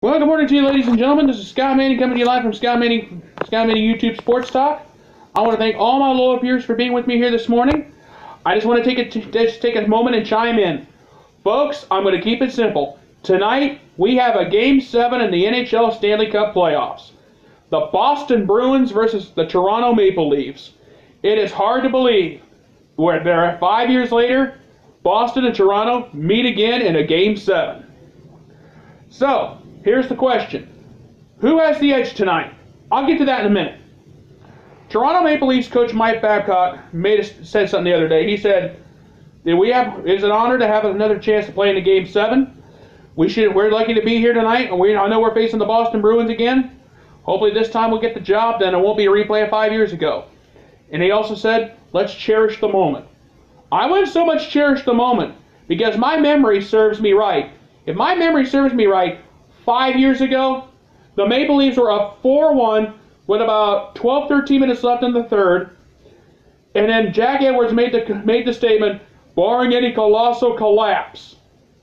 Well, good morning to you, ladies and gentlemen. This is Scott Manning coming to you live from Scott Manning YouTube Sports Talk. I want to thank all my loyal viewers for being with me here this morning. I just want to take a moment and chime in. Folks, I'm going to keep it simple. Tonight, we have a Game 7 in the NHL Stanley Cup Playoffs. The Boston Bruins versus the Toronto Maple Leafs. It is hard to believe where there 5 years later, Boston and Toronto meet again in a Game 7. So, here's the question. Who has the edge tonight? I'll get to that in a minute. Toronto Maple Leafs coach Mike Babcock said something the other day. He said, it's an honor to have another chance to play in a Game 7. We're lucky to be here tonight. I know we're facing the Boston Bruins again. Hopefully this time we'll get the job done. It won't be a replay of 5 years ago. And he also said, let's cherish the moment. I wouldn't so much cherish the moment because my memory serves me right. If my memory serves me right, 5 years ago, the Maple Leafs were up 4-1 with about 12-13 minutes left in the third. And then Jack Edwards made the statement, barring any colossal collapse.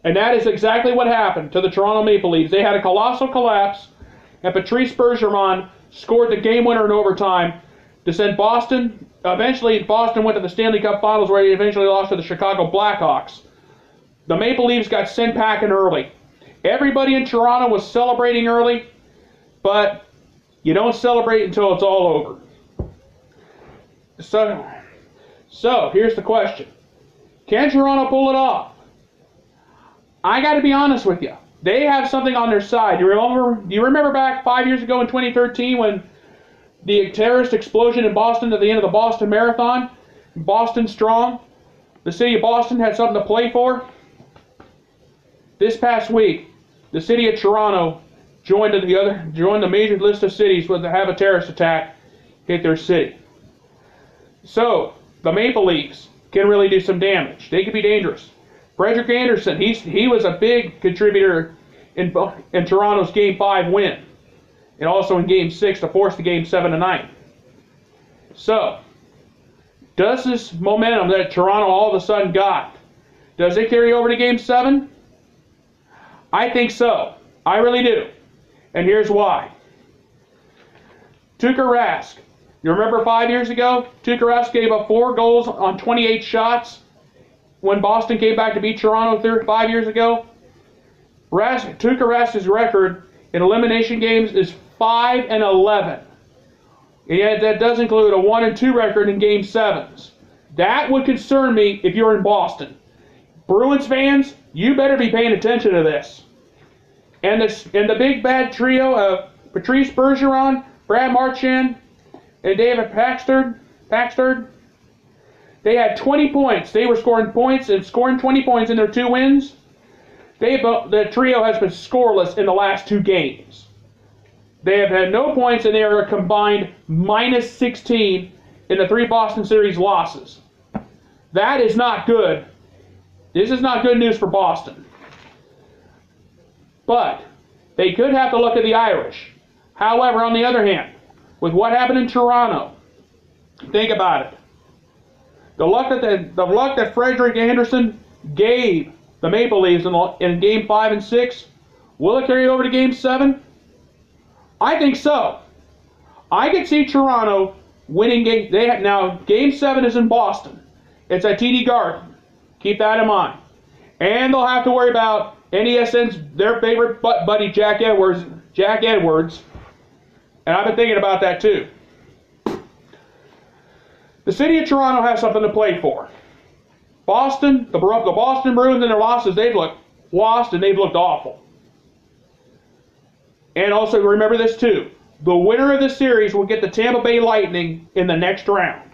And that is exactly what happened to the Toronto Maple Leafs. They had a colossal collapse, and Patrice Bergeron scored the game winner in overtime to send Boston. Eventually, Boston went to the Stanley Cup Finals where they eventually lost to the Chicago Blackhawks. The Maple Leafs got sent packing early. Everybody in Toronto was celebrating early, but you don't celebrate until it's all over. So here's the question. Can Toronto pull it off? I got to be honest with you. They have something on their side. Do you remember back 5 years ago in 2013 when the terrorist explosion in Boston at the end of the Boston Marathon? Boston strong. The city of Boston had something to play for. This past week, the city of Toronto joined the major list of cities that have a terrorist attack hit their city. So the Maple Leafs can really do some damage. They can be dangerous. Frederik Andersen, he was a big contributor in Toronto's Game 5 win, and also in Game 6 to force the Game 7 tonight. So, does this momentum that Toronto all of a sudden got, does it carry over to Game 7? I think so. I really do. And here's why. Tuukka Rask. You remember 5 years ago? Tuukka Rask gave up 4 goals on 28 shots when Boston came back to beat Toronto 5 years ago. Tuukka Rask's record in elimination games is 5-11. And yet that does include a 1-2 record in Game 7s. That would concern me if you're in Boston. Bruins fans, you better be paying attention to this. And the big bad trio of Patrice Bergeron, Brad Marchand, and David Paxton, they had 20 points. They were scoring 20 points in their 2 wins. The trio has been scoreless in the last 2 games. They have had no points, and they are a combined -16 in the 3 Boston series losses. That is not good. This is not good news for Boston. But they could have to look at the Irish. However, on the other hand, with what happened in Toronto, think about it. The luck that Frederik Andersen gave the Maple Leafs in Game 5 and 6, will it carry over to Game 7? I think so. I could see Toronto winning now, Game 7 is in Boston. It's at TD Garden. Keep that in mind. And they'll have to worry about NESN's, their favorite butt buddy, Jack Edwards. And I've been thinking about that too. The city of Toronto has something to play for. Boston, the Boston Bruins and their losses, they've looked lost and they've looked awful. And also remember this too. The winner of the series will get the Tampa Bay Lightning in the next round.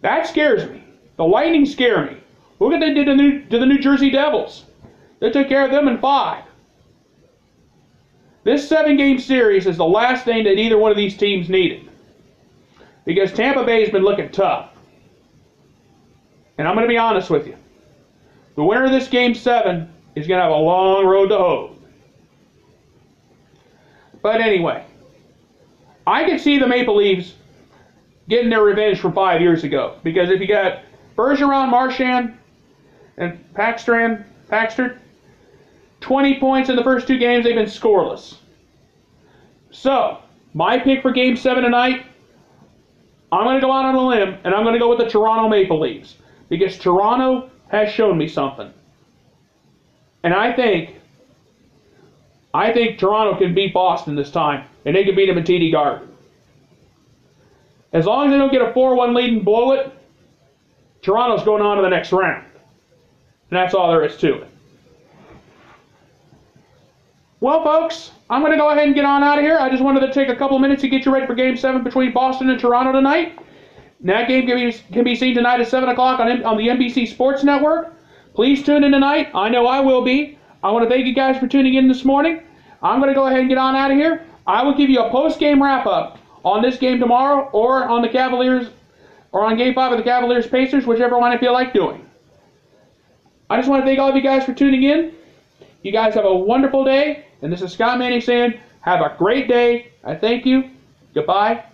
That scares me. The Lightning scare me. Look what they did to the New Jersey Devils. They took care of them in 5. This 7-game series is the last thing that either one of these teams needed. Because Tampa Bay has been looking tough. And I'm going to be honest with you. The winner of this Game 7 is going to have a long road to hoe. But anyway, I can see the Maple Leafs getting their revenge from 5 years ago. Because if you got Bergeron, Marchand, and Paxton, 20 points in the first 2 games. They've been scoreless. So, my pick for Game 7 tonight, I'm going to go out on a limb, and I'm going to go with the Toronto Maple Leafs. Because Toronto has shown me something. And I think Toronto can beat Boston this time, and they can beat them in TD Garden. As long as they don't get a 4-1 lead and blow it, Toronto's going on to the next round. And that's all there is to it. Well, folks, I'm going to go ahead and get on out of here. I just wanted to take a couple minutes to get you ready for Game 7 between Boston and Toronto tonight. And that game can be seen tonight at 7 o'clock on the NBC Sports Network. Please tune in tonight. I know I will be. I want to thank you guys for tuning in this morning. I'm going to go ahead and get on out of here. I will give you a post-game wrap-up on this game tomorrow, or on the Cavaliers, or on Game 5 of the Cavaliers-Pacers, whichever one I feel like doing. I just want to thank all of you guys for tuning in. You guys have a wonderful day, and this is Scott Manning saying, have a great day. I thank you. Goodbye,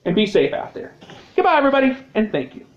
and be safe out there. Goodbye, everybody, and thank you.